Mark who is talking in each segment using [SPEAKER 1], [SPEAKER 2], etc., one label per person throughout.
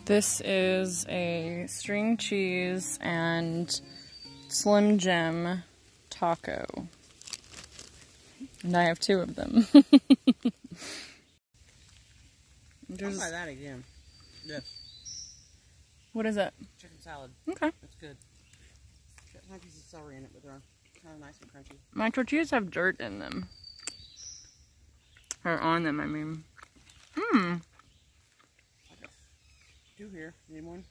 [SPEAKER 1] This is a string cheese and Slim Jim taco. And I have 2 of them.
[SPEAKER 2] I'll try that again. Yes.
[SPEAKER 1] What is it?
[SPEAKER 2] Chicken salad.
[SPEAKER 1] Okay.
[SPEAKER 2] That's good. Got a piece of celery in it, but they're kind of nice and crunchy.
[SPEAKER 1] My tortillas have dirt in them. Or on them, I mean. Mmm.
[SPEAKER 2] 2 here. Need one?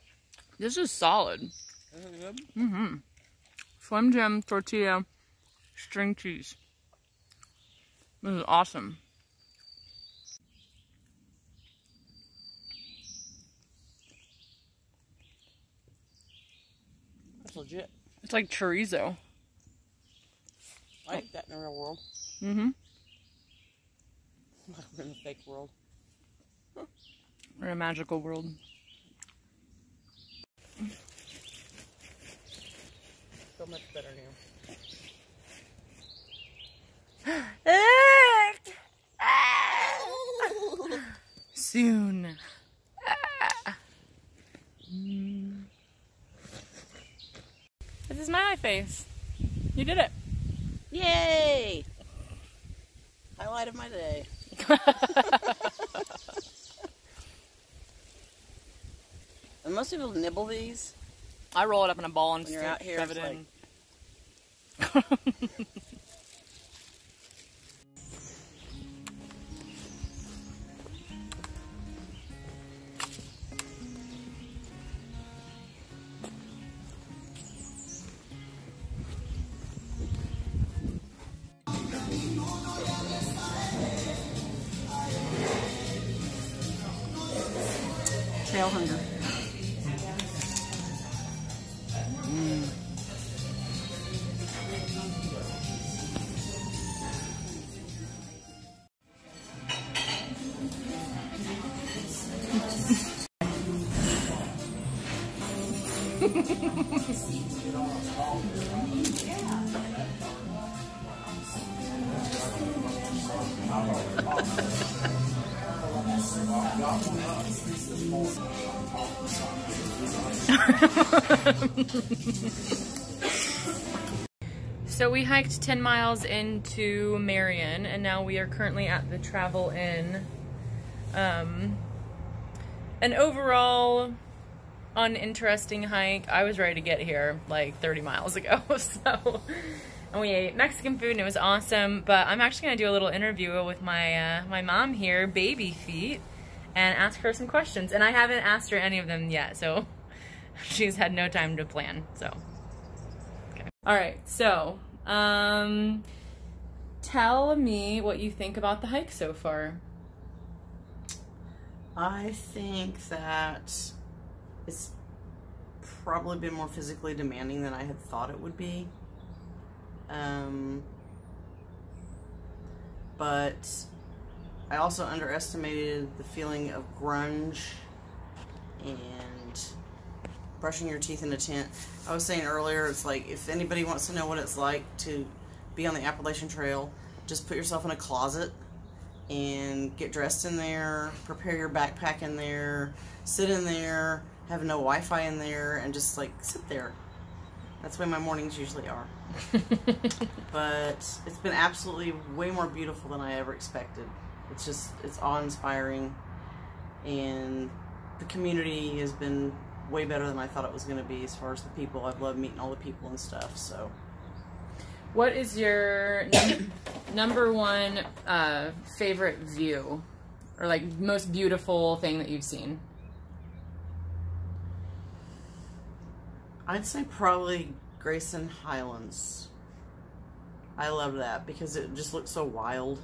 [SPEAKER 1] This is solid.
[SPEAKER 2] Is it good?
[SPEAKER 1] Mm-hmm. Slim Jim tortilla string cheese. This is awesome.
[SPEAKER 2] That's legit.
[SPEAKER 1] It's like chorizo.
[SPEAKER 2] I eat that in the real world.
[SPEAKER 1] Mm-hmm.
[SPEAKER 2] Like we're in the fake world.
[SPEAKER 1] We're in a magical world.
[SPEAKER 2] So much better now.
[SPEAKER 1] Soon. This is my face. You did it.
[SPEAKER 2] Yay! Highlight of my day. And most people nibble these.
[SPEAKER 1] I roll it up in a ball and
[SPEAKER 2] when you're out here,
[SPEAKER 1] shove it in.
[SPEAKER 2] like... Trail hunger.
[SPEAKER 1] So we hiked 10 miles into Marion, and now we are currently at the Travel Inn. An overall uninteresting hike. I was ready to get here like 30 miles ago, so... And we ate Mexican food and it was awesome, but I'm actually going to do a little interview with my my mom here, Baby Feet, and ask her some questions. And I haven't asked her any of them yet, so she's had no time to plan, so. Okay. Alright, so, tell me what you think about the hike so far.
[SPEAKER 2] I think that it's probably been more physically demanding than I had thought it would be. But I also underestimated the feeling of grunge and brushing your teeth in a tent. I was saying earlier, it's like, if anybody wants to know what it's like to be on the Appalachian Trail, just put yourself in a closet and get dressed in there, prepare your backpack in there, sit in there, have no Wi-Fi in there, and just like sit there. That's the way my mornings usually are. But it's been absolutely way more beautiful than I ever expected. It's awe-inspiring, and the community has been way better than I thought it was going to be as far as the people. I've loved meeting all the people and stuff, so.
[SPEAKER 1] What is your number one favorite view, or like most beautiful thing that you've seen?
[SPEAKER 2] I'd say probably Grayson Highlands. I love that because it just looks so wild,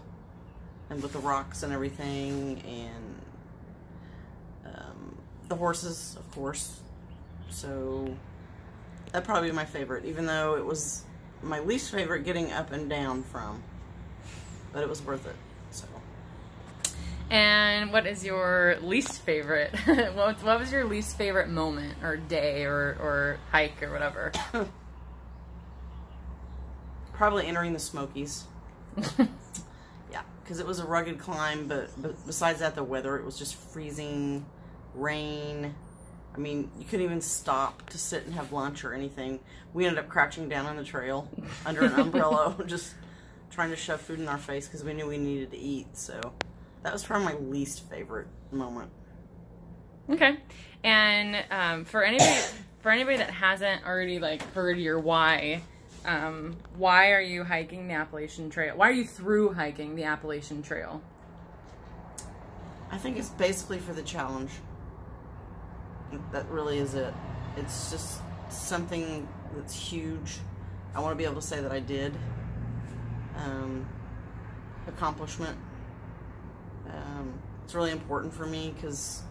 [SPEAKER 2] and with the rocks and everything, and the horses, of course. So that'd probably be my favorite, even though it was my least favorite getting up and down from, but it was worth it. So.
[SPEAKER 1] And what is your least favorite? What was your least favorite moment or day or hike or whatever?
[SPEAKER 2] Probably entering the Smokies. Yeah, because it was a rugged climb, but besides that, the weather, it was just freezing, rain, I mean, you couldn't even stop to sit and have lunch or anything. We ended up crouching down on the trail under an umbrella, just trying to shove food in our face because we knew we needed to eat. So that was probably my least favorite moment.
[SPEAKER 1] Okay. And for anybody that hasn't already like heard your why are you hiking the Appalachian Trail? Why are you through hiking the Appalachian Trail?
[SPEAKER 2] I think it's basically for the challenge. That really is it. It's just something that's huge. I want to be able to say that I did. Accomplishment. It's really important for me because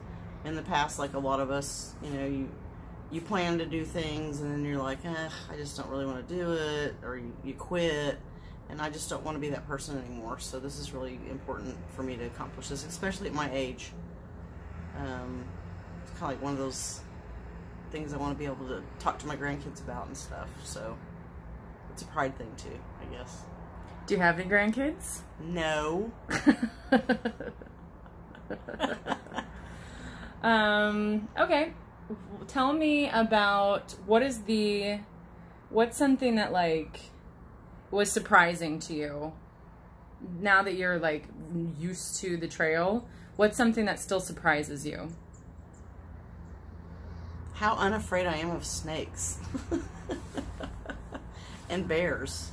[SPEAKER 2] in the past, like a lot of us, you know, you plan to do things and then you're like, I just don't really want to do it, or you quit, and I just don't want to be that person anymore. So this is really important for me to accomplish this, especially at my age. It's kind of like one of those things I want to be able to talk to my grandkids about and stuff. So it's a pride thing too, I guess.
[SPEAKER 1] Do you have any grandkids?
[SPEAKER 2] No.
[SPEAKER 1] Okay. Tell me about what's something that like was surprising to you now that you're like used to the trail. What's something that still surprises you?
[SPEAKER 2] How unafraid I am of snakes and bears.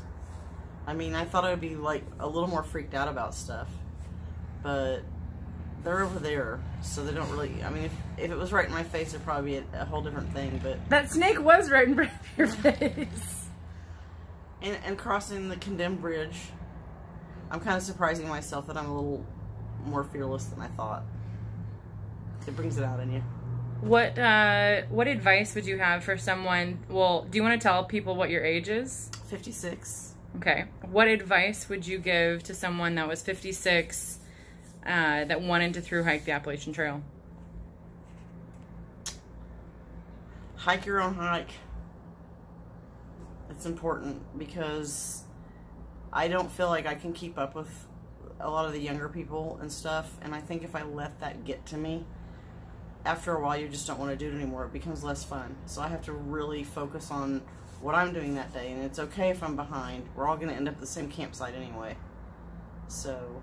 [SPEAKER 2] I mean, I thought I would be like a little more freaked out about stuff, but they're over there, so they don't really, I mean, if it was right in my face, it'd probably be a whole different thing, but...
[SPEAKER 1] That snake was right in front of your face.
[SPEAKER 2] And crossing the condemned bridge, I'm kind of surprising myself that I'm a little more fearless than I thought. It brings it out in you.
[SPEAKER 1] What advice would you have for someone, well, do you want to tell people what your age is?
[SPEAKER 2] 56.
[SPEAKER 1] Okay. What advice would you give to someone that was 56 that wanted to through hike the Appalachian Trail?
[SPEAKER 2] Hike your own hike. It's important because I don't feel like I can keep up with a lot of the younger people and stuff, and I think if I let that get to me, after a while you just don't want to do it anymore. It becomes less fun. So I have to really focus on what I'm doing that day, and it's okay if I'm behind. We're all going to end up at the same campsite anyway. So,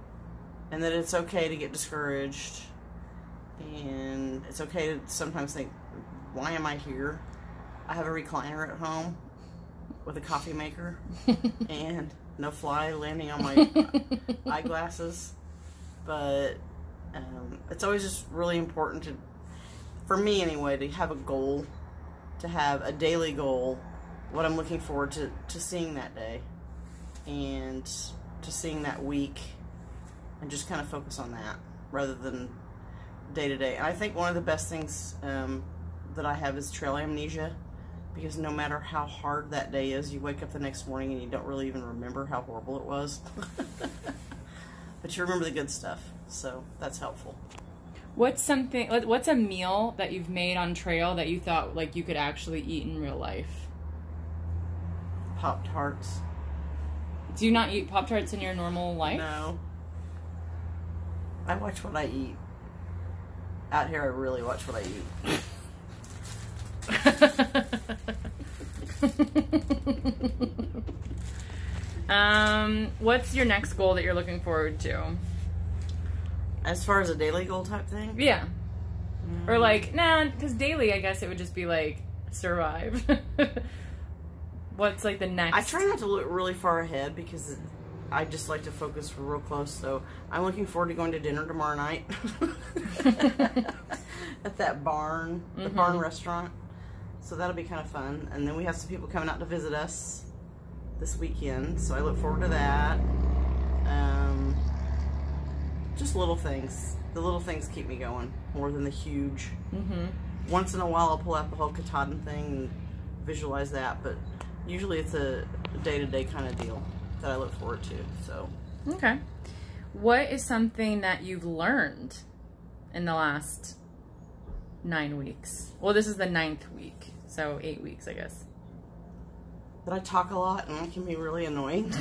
[SPEAKER 2] and that it's okay to get discouraged, and it's okay to sometimes think, why am I here? I have a recliner at home with a coffee maker and no fly landing on my eyeglasses, but it's always just really important to, for me anyway, to have a goal, to have a daily goal, what I'm looking forward to seeing that day and to seeing that week, and just kind of focus on that rather than day to day. And I think one of the best things that I have is trail amnesia, because no matter how hard that day is, you wake up the next morning and you don't really even remember how horrible it was. But you remember the good stuff, so that's helpful.
[SPEAKER 1] What's a meal that you've made on trail that you thought like you could actually eat in real life?
[SPEAKER 2] Pop-Tarts.
[SPEAKER 1] Do you not eat Pop-Tarts in your normal life?
[SPEAKER 2] No. I watch what I eat. Out here, I really watch what I eat.
[SPEAKER 1] What's your next goal that you're looking forward to?
[SPEAKER 2] As far as a daily goal type thing?
[SPEAKER 1] Yeah. Or like, nah, because daily, I guess it would just be like, survive. What's like the next?
[SPEAKER 2] I try not to look really far ahead because I just like to focus real close. So I'm looking forward to going to dinner tomorrow night at that barn, the barn restaurant. So that'll be kind of fun. And then we have some people coming out to visit us this weekend, so I look forward to that. Just little things. The little things keep me going more than the huge. Once in a while I'll pull out the whole Katahdin thing and visualize that, but usually it's a day-to-day kind of deal that I look forward to. So
[SPEAKER 1] okay. What is something that you've learned in the last 9 weeks? Well, this is the 9th week, so 8 weeks, I guess.
[SPEAKER 2] That I talk a lot and I can be really annoying.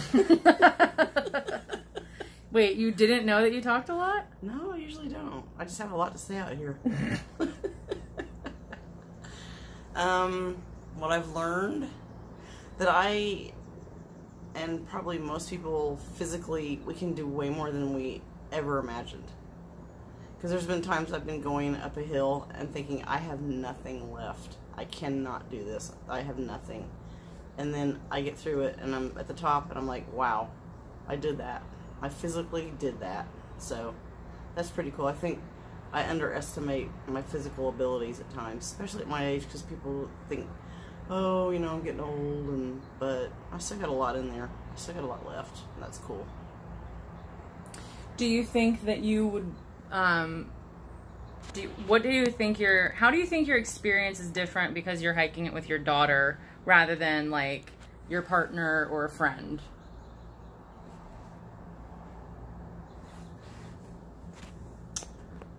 [SPEAKER 1] Wait, you didn't know that you talked a lot?
[SPEAKER 2] No, I usually don't. I just have a lot to say out here. What I've learned, that I, and probably most people physically, we can do way more than we ever imagined. Because there's been times I've been going up a hill and thinking, I have nothing left. I cannot do this. I have nothing. And then I get through it and I'm at the top and I'm like, wow, I did that. I physically did that. So that's pretty cool. I think I underestimate my physical abilities at times, especially at my age, because people think, oh, you know, I'm getting old, but I still got a lot in there. I still got a lot left, and that's cool.
[SPEAKER 1] Do you think that you would, how do you think your experience is different because you're hiking it with your daughter rather than like your partner or a friend?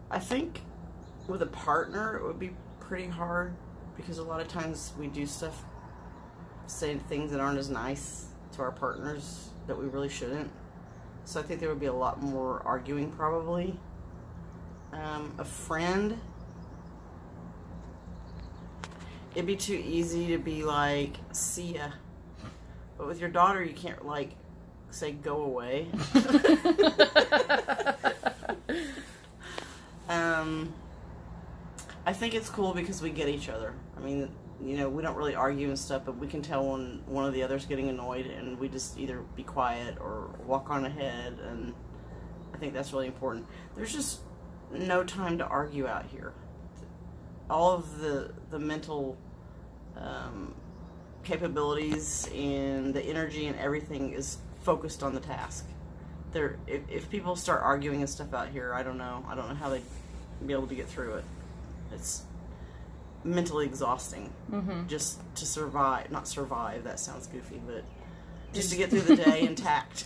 [SPEAKER 2] I think with a partner it would be pretty hard, because a lot of times we do stuff, say things that aren't as nice to our partners that we really shouldn't. So I think there would be a lot more arguing probably. A friend, it'd be too easy to be like, see ya. But with your daughter, you can't like say go away. I think it's cool because we get each other. I mean, you know, we don't really argue and stuff, but we can tell when one of the other's getting annoyed, and we just either be quiet or walk on ahead, and I think that's really important. There's just no time to argue out here. All of the mental capabilities and the energy and everything is focused on the task. If people start arguing and stuff out here, I don't know how they'd be able to get through it. It's mentally exhausting, just to survive. Not survive, that sounds goofy, but just to get through the day intact.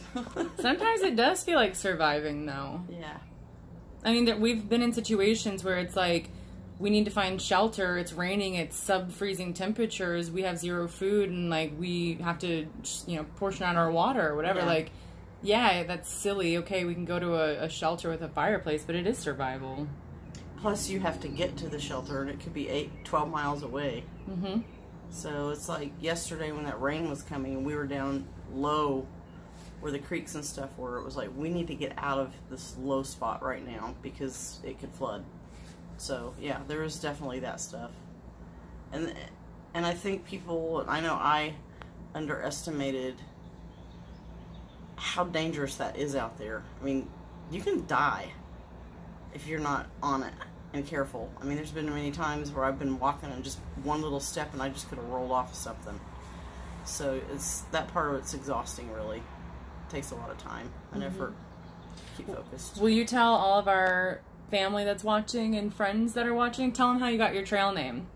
[SPEAKER 1] Sometimes it does feel like surviving, though.
[SPEAKER 2] Yeah.
[SPEAKER 1] I mean, we've been in situations where it's like, we need to find shelter, it's raining, it's sub-freezing temperatures, we have zero food, and like, we have to, you know, portion out our water or whatever.
[SPEAKER 2] Yeah.
[SPEAKER 1] Like, yeah, that's silly. Okay, we can go to a shelter with a fireplace, but it is survival.
[SPEAKER 2] Plus, you have to get to the shelter, and it could be 12 miles away. So it's like yesterday when that rain was coming, and we were down low where the creeks and stuff were. It was like, we need to get out of this low spot right now because it could flood. So yeah, there is definitely that stuff. And I think people, I know I underestimated how dangerous that is out there. I mean, you can die if you're not on it and careful. I mean, there's been many times where I've been walking and just one little step and I just could have rolled off of something. So it's that part of it's exhausting, really. It takes a lot of time and effort to keep focused.
[SPEAKER 1] Will you tell all of our family that's watching and friends that are watching, tell them how you got your trail name?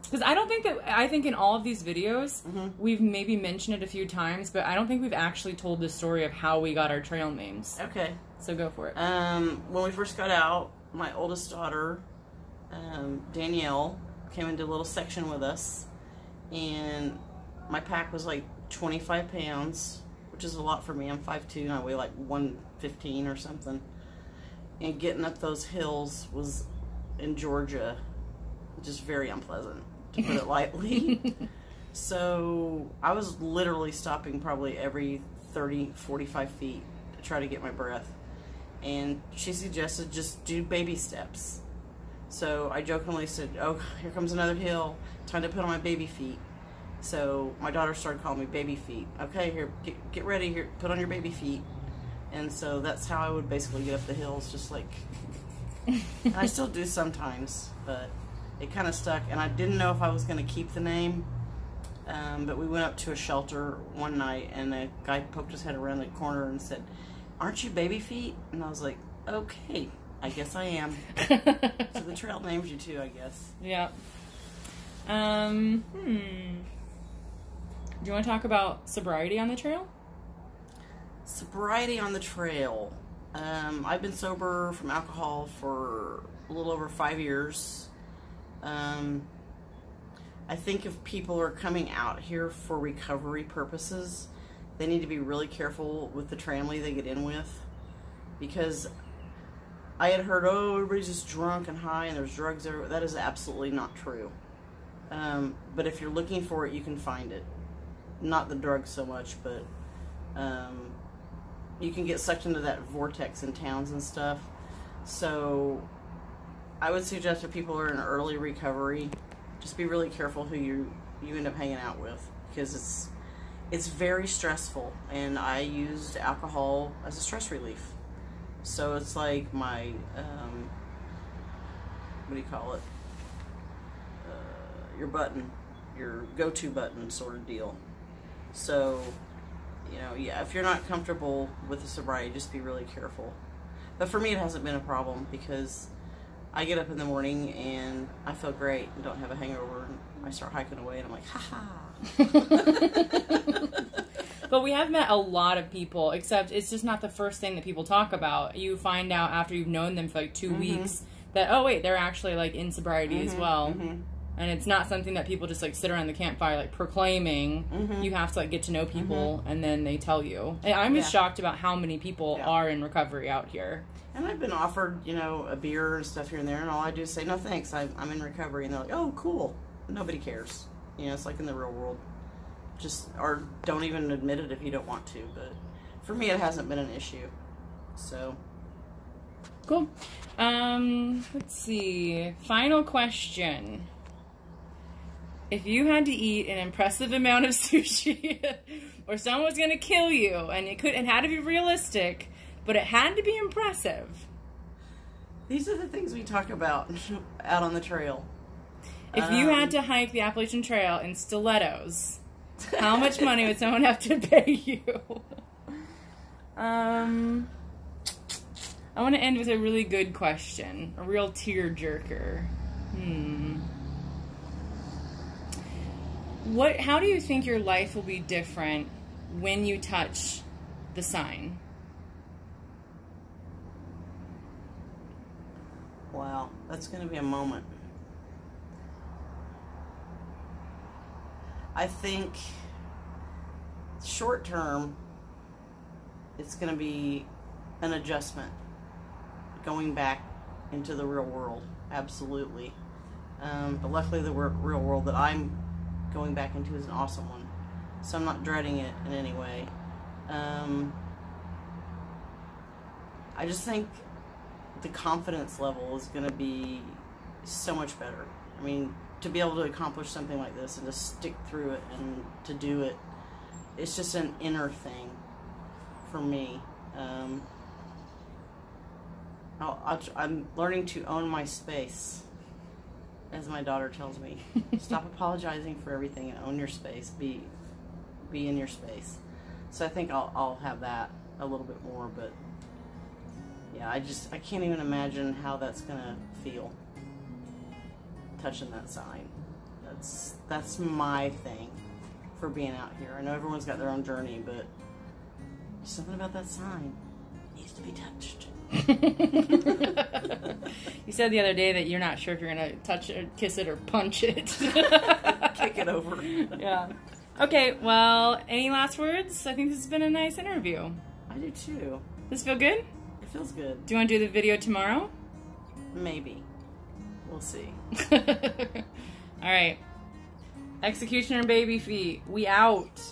[SPEAKER 1] Because I think in all of these videos, we've maybe mentioned it a few times, but I don't think we've actually told the story of how we got our trail names.
[SPEAKER 2] Okay.
[SPEAKER 1] So go for it.
[SPEAKER 2] When we first got out, my oldest daughter, Danielle, came into a little section with us, and my pack was like 25 pounds, which is a lot for me. I'm 5'2", and I weigh like 115 or something. And getting up those hills was, in Georgia, just very unpleasant, to put it lightly. So I was literally stopping probably every 30, 45 feet to try to get my breath. And she suggested just do baby steps. So I jokingly said, oh, here comes another hill. Time to put on my baby feet. So my daughter started calling me baby feet. Okay, here, get ready, here, put on your baby feet. And so that's how I would basically get up the hills, just like, and I still do sometimes, but it kind of stuck. And I didn't know if I was going to keep the name, but we went up to a shelter one night, and a guy poked his head around the corner and said, aren't you baby feet? And I was like, okay, I guess I am. So the trail names you too, I guess.
[SPEAKER 1] Yeah. Do you want to talk about sobriety on the trail?
[SPEAKER 2] Sobriety on the trail. I've been sober from alcohol for a little over 5 years. I think if people are coming out here for recovery purposes, they need to be really careful with the family they get in with, because I had heard, oh, everybody's just drunk and high and there's drugs everywhere. That is absolutely not true. But if you're looking for it, you can find it. Not the drugs so much, but you can get sucked into that vortex in towns and stuff. So I would suggest if people are in early recovery, just be really careful who you end up hanging out with, because it's very stressful, and I used alcohol as a stress relief. So it's like my what do you call it? Your button, your go-to button sort of deal. So, you know, yeah, if you're not comfortable with the sobriety, just be really careful. But for me, it hasn't been a problem, because I get up in the morning and I feel great and don't have a hangover, and I start hiking away and I'm like, ha-ha.
[SPEAKER 1] But we have met a lot of people, except it's just not the first thing that people talk about. You find out after you've known them for like 2 weeks that, oh wait, they're actually like in sobriety as well. And it's not something that people just like sit around the campfire like proclaiming. You have to like get to know people and then they tell you. And I'm just shocked about how many people are in recovery out here.
[SPEAKER 2] And I've been offered, you know, a beer and stuff here and there, and all I do is say, no thanks, I'm in recovery. And they're like, oh, cool. Nobody cares. You know, it's like in the real world. Just, or don't even admit it if you don't want to. But for me, it hasn't been an issue. So.
[SPEAKER 1] Cool. Let's see. Final question. If you had to eat an impressive amount of sushi, or someone was going to kill you, and it had to be realistic, but it had to be impressive.
[SPEAKER 2] These are the things we talk about out on the trail.
[SPEAKER 1] If you had to hike the Appalachian Trail in stilettos, how much money would someone have to pay you? I want to end with a really good question. A real tear-jerker. How do you think your life will be different when you touch the sign?
[SPEAKER 2] Wow, that's going to be a moment. I think short term, it's going to be an adjustment. Going back into the real world, absolutely. But luckily the real world that I'm going back into is an awesome one. So I'm not dreading it in any way. I just think the confidence level is going to be so much better. I mean, to be able to accomplish something like this and to stick through it and to do it, it's just an inner thing for me. I'm learning to own my space, as my daughter tells me. Stop apologizing for everything and own your space. Be in your space. So I think I'll have that a little bit more, but yeah, I can't even imagine how that's gonna feel, touching that sign. That's my thing for being out here. I know everyone's got their own journey, but something about that sign needs to be touched.
[SPEAKER 1] You said the other day that you're not sure if you're gonna touch it, kiss it, or punch it.
[SPEAKER 2] Kick it over.
[SPEAKER 1] Yeah. Okay, well, any last words? I think this has been a nice interview.
[SPEAKER 2] I do too.
[SPEAKER 1] Does it feel good?
[SPEAKER 2] It feels good.
[SPEAKER 1] Do you want to do the video tomorrow?
[SPEAKER 2] Maybe. We'll see.
[SPEAKER 1] Alright. Executioner Baby Feet. We out.